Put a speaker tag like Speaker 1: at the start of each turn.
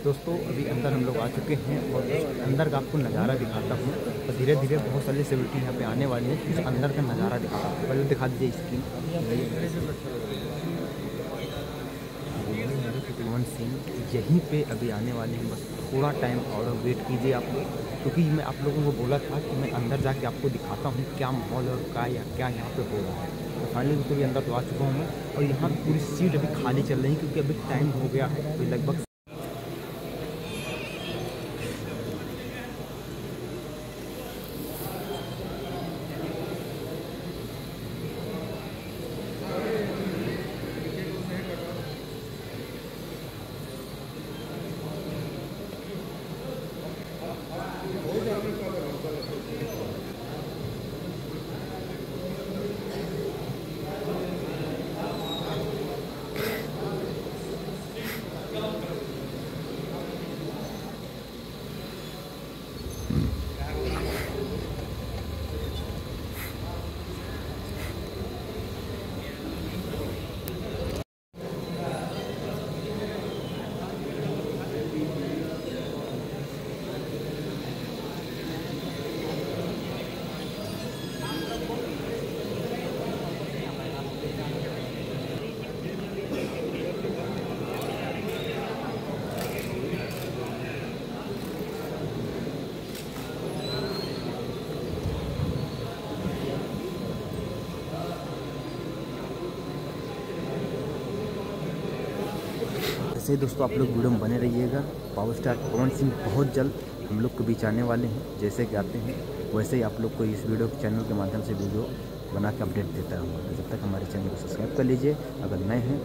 Speaker 1: दोस्तों अभी अंदर हम लोग आ चुके हैं और अंदर का आपको नज़ारा दिखाता हूँ। और धीरे धीरे बहुत सारी सेलिब्रिटी यहाँ पे आने वाली हैं, कुछ अंदर का नज़ारा दिखाता हूँ। पहले दिखा दीजिए स्क्रीन। पवन सिंह यहीं पे अभी आने वाले हैं, बस थोड़ा टाइम और वेट कीजिए आप लोग, क्योंकि मैं आप लोगों को बोला था कि मैं अंदर जाके आपको दिखाता हूँ क्या माहौल और क्या यहाँ पे हो रहा है। तो फाइनली तो भी अंदर तो आ चुका हूँ मैं, और यहाँ पूरी सीट अभी खाली चल रही है क्योंकि अभी टाइम हो गया है, तो लगभग ऐसे ही दोस्तों आप लोग वीडियो में बने रहिएगा। पावर स्टार पवन सिंह बहुत जल्द हम लोग के बीच आने वाले हैं। जैसे कि आते हैं वैसे ही आप लोग को इस वीडियो के चैनल के माध्यम से वीडियो बना के अपडेट देता रहूँगा। तो जब तक हमारे चैनल को सब्सक्राइब कर लीजिए, अगर नए हैं